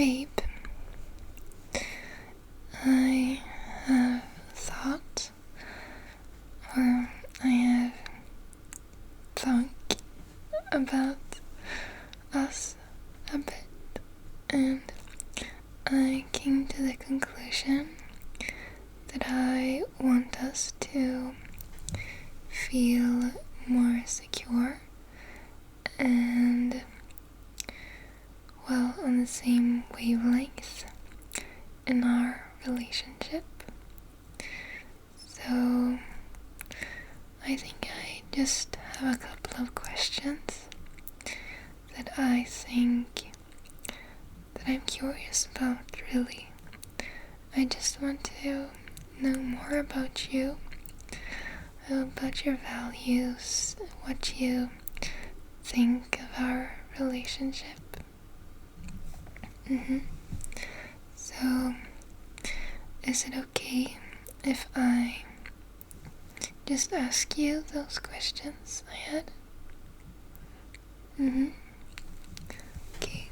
babe, I have thought, or I have thought about us a bit, and I came to the conclusion that I want us to feel more secure and, well, on the same wavelength in our relationship. So I think I just have a couple of questions that I think that I'm curious about, really. I just want to know more about you, about your values, what you think of our relationship. So, is it okay if I just ask you those questions I had? Okay.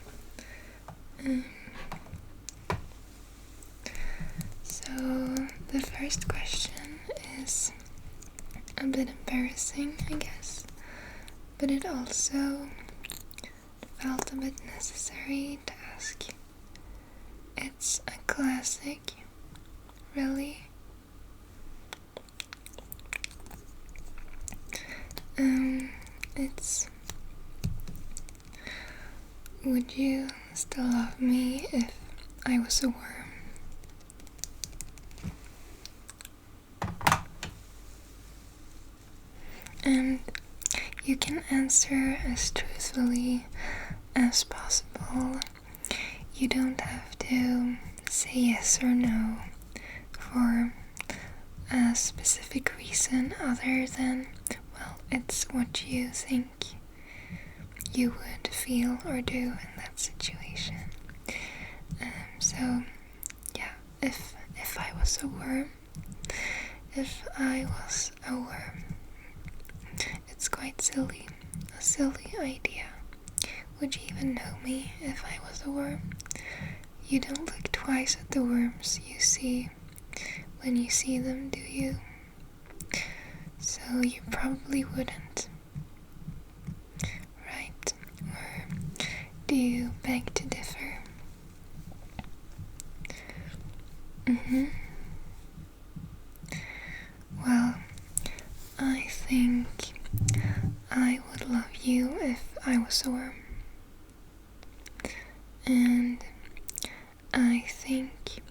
So, the first question is a bit embarrassing, I guess, but it also felt a bit necessary to ask. It's a classic, really. It's, would you still love me if I was a worm? And you can answer as truthfully as possible. You don't have to say yes or no for a specific reason other than, well, it's what you think you would feel or do in that situation. So, yeah, if I was a worm, it's quite silly, a silly idea. Would you even know me if I was a worm? You don't look twice at the worms you see when you see them, do you? So you probably wouldn't, right? Or do you beg to differ? Well, I think I would love you if I was a worm. And I think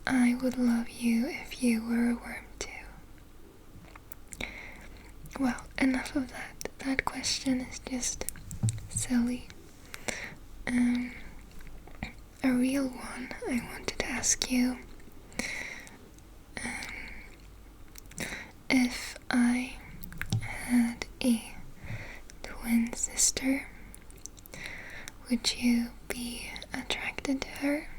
I would love you if you were a worm too. Well, enough of that. That question is just silly. A real one I wanted to ask you. If I had a twin sister, would you be attracted to her?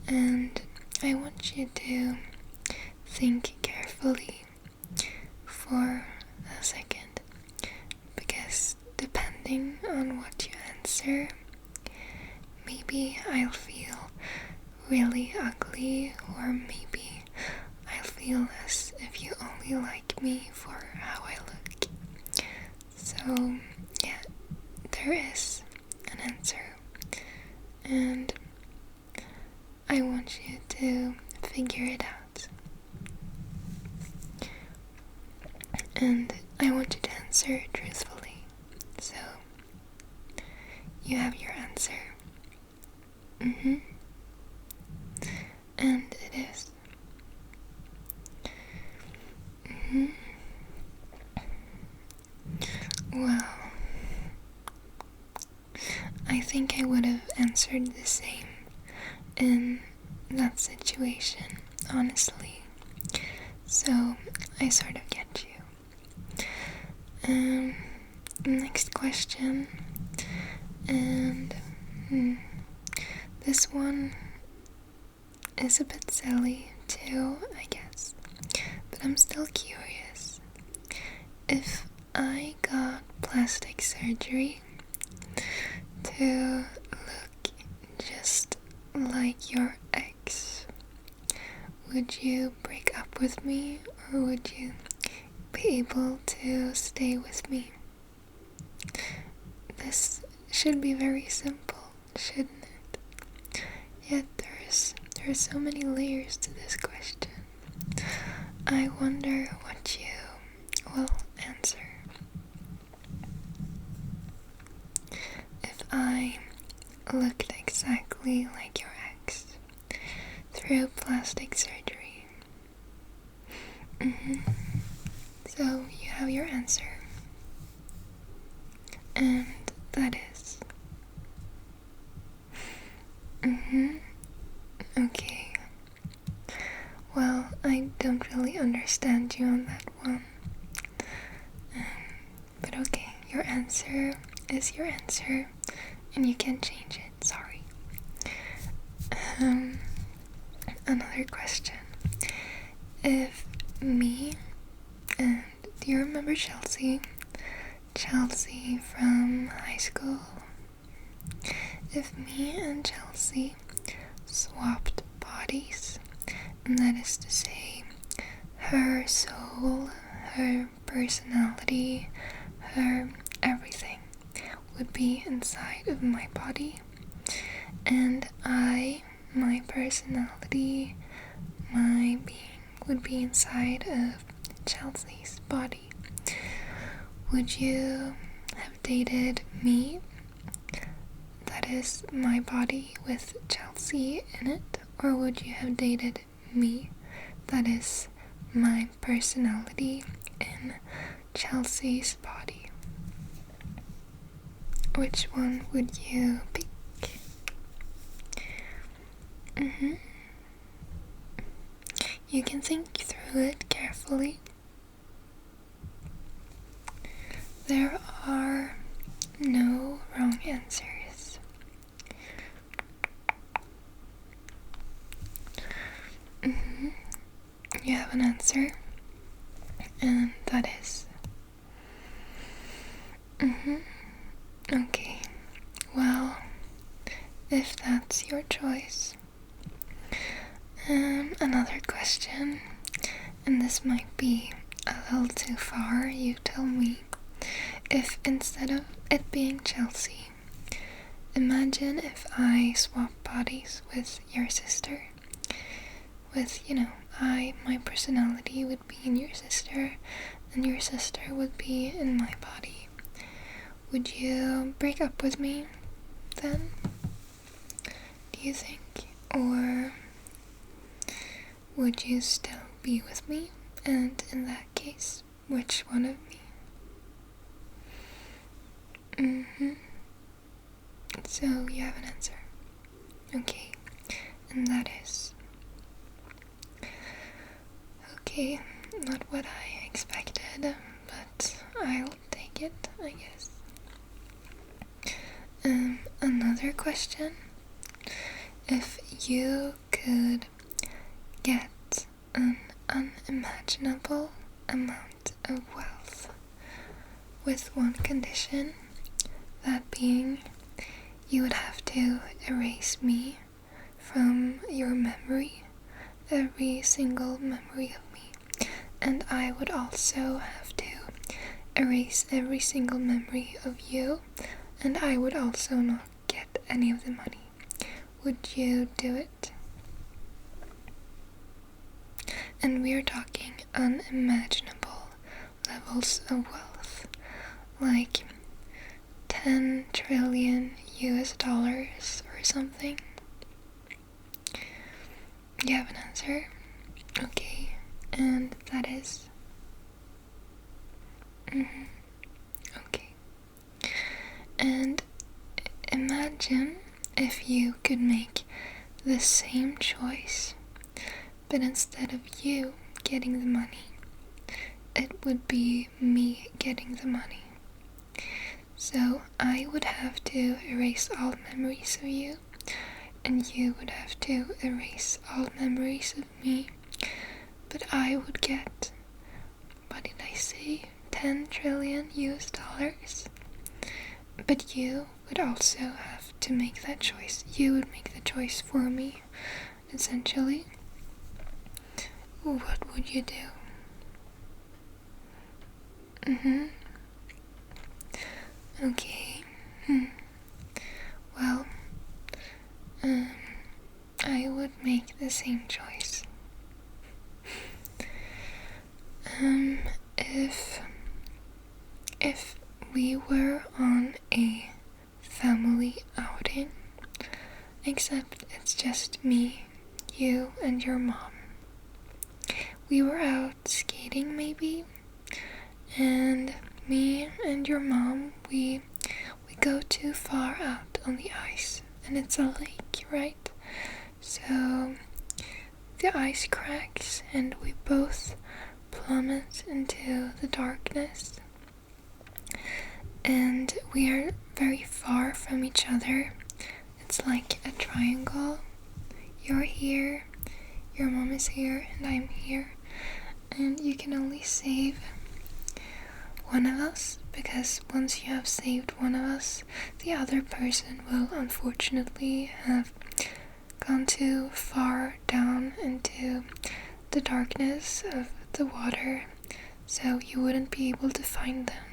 And I want you to think carefully for a second, because depending on what you answer, maybe I'll feel really ugly, or maybe I'll feel as if you only like me for how I look. So, yeah, there is an answer, and I want you to figure it out. And I want you to answer truthfully. So, you have your answer. And it is. Well, I think I would have answered the same in that situation, honestly. So, I sort of get you. Next question. And this one is a bit silly too, I guess. But I'm still curious. If I got plastic surgery to look like your ex, would you break up with me, or would you be able to stay with me? This should be very simple, shouldn't it? Yet there are so many layers to this question. I wonder what you will answer. If I looked exactly like your ex through plastic surgery. So you have your answer. And that is. Okay. Well, I don't really understand you on that one. But okay, your answer is your answer, and you can change it. Sorry. Another question. If me and do you remember Chelsea? Chelsea from high school. If me and Chelsea swapped bodies, and that is to say, her soul, her personality, her everything would be inside of my body, and my personality, my being would be inside of Chelsea's body, would you have dated me, that is my body with Chelsea in it, or would you have dated me, that is my personality in Chelsea's body? Which one would you pick? You can think through it carefully. There are no wrong answers. You have an answer, and that is. Okay, well, if that's your choice. Another question, and this might be a little too far, you tell me. If instead of it being Chelsea, imagine if I swap bodies with your sister. With, my personality would be in your sister, and your sister would be in my body. Would you break up with me then? Do you think? Or would you still be with me? And in that case, which one of me? So you have an answer. Okay, and that is. Okay, not what I expected, but I'll take it, I guess. Another question. If you could get an unimaginable amount of wealth with one condition, that being you would have to erase me from your memory, every single memory of me, and I would also have to erase every single memory of you, and I would also not get any of the money. Would you do it? And we're talking unimaginable levels of wealth, like 10 trillion US dollars or something. You have an answer? Okay, and that is? Okay. And imagine if you could make the same choice, but instead of you getting the money, it would be me getting the money. So I would have to erase all memories of you, and you would have to erase all memories of me, but I would get, what did I say, 10 trillion US dollars, But you would also have to make that choice. You would make the choice for me, essentially. What would you do? Okay. Well, I would make the same choice. If we were on a family outing, except it's just me, you, and your mom. We were out skating maybe, and me and your mom, we go too far out on the ice, and it's a lake, right? So the ice cracks and we both plummet into the darkness, and we are very far from each other. It's like a triangle. You're here, your mom is here, and I'm here, and you can only save one of us, because once you have saved one of us, the other person will unfortunately have gone too far down into the darkness of the water, so you wouldn't be able to find them.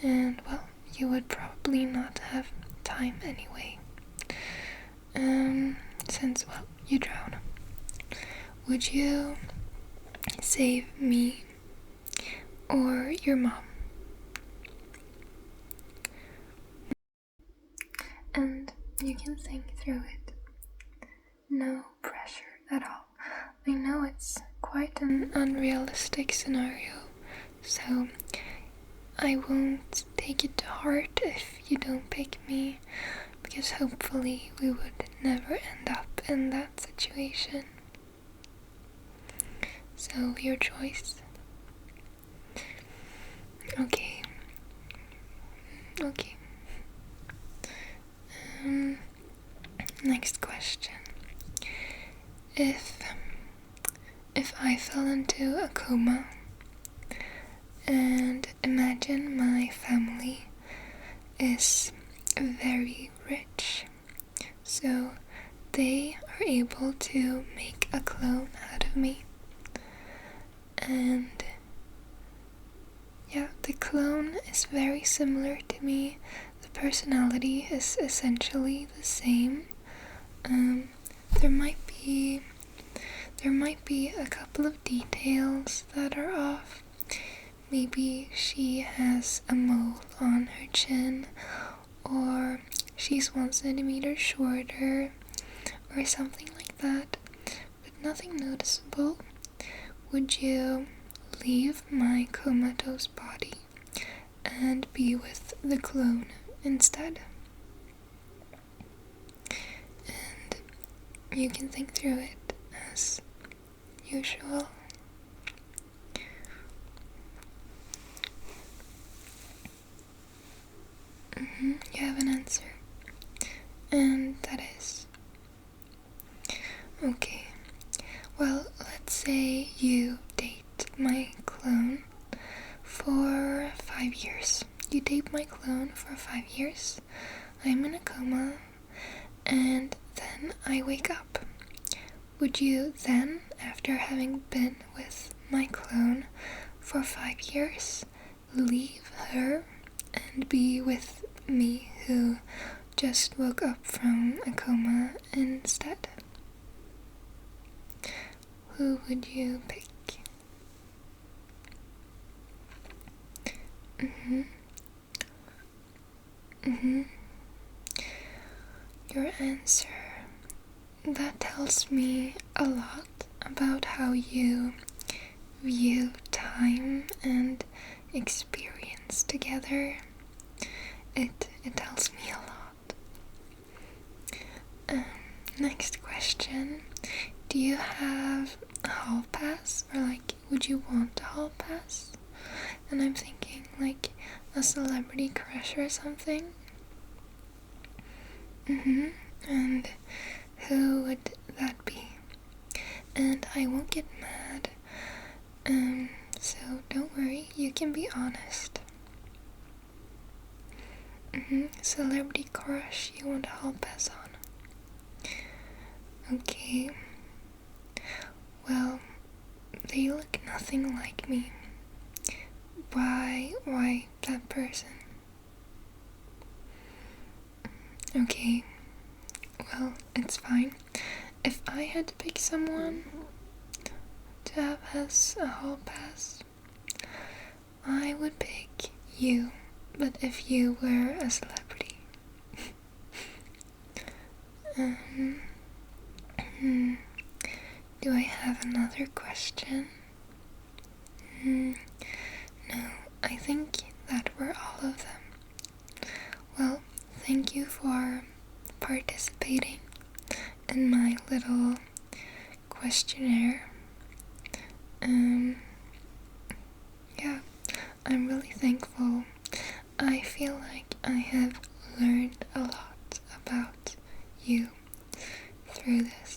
And well, you would probably not have time anyway. Since, well, you drown. Would you save me or your mom? And you can think through it. No pressure at all. I know it's quite an unrealistic scenario, so I won't take it to heart if you don't pick me, because hopefully we would never end up in that situation. So, your choice. Okay. Next question. If I fell into a coma, and imagine my family is very rich, so they are able to make a clone out of me, and yeah, the clone is very similar to me. The personality is essentially the same. There might be a couple of details that are off. Maybe she has a mole on her chin, or she's 1 centimeter shorter, or something like that, but nothing noticeable. Would you leave my comatose body and be with the clone instead? And you can think through it as usual. You have an answer, and that is okay. Well, let's say you date my clone for 5 years. You date my clone for 5 years. I'm in a coma, and then I wake up. Would you then, after having been with my clone for 5 years, leave her and be with me, who just woke up from a coma instead? Who would you pick? Your answer, that tells me a lot about how you view time and experience together. It tells me a lot. Next question. Do you have a hall pass, or like, would you want a hall pass? And I'm thinking like a celebrity crush or something. And who would that be? And I won't get mad. So don't worry, you can be honest. Celebrity crush you want to help us on? Okay. Well, they look nothing like me. Why that person? Okay. Well, it's fine. If I had to pick someone to have as a hall pass, I would pick you. But if you were a celebrity. Do I have another question? No, I think that were all of them. Well, thank you for participating in my little questionnaire. Yeah, I'm really thankful. I feel like I have learned a lot about you through this.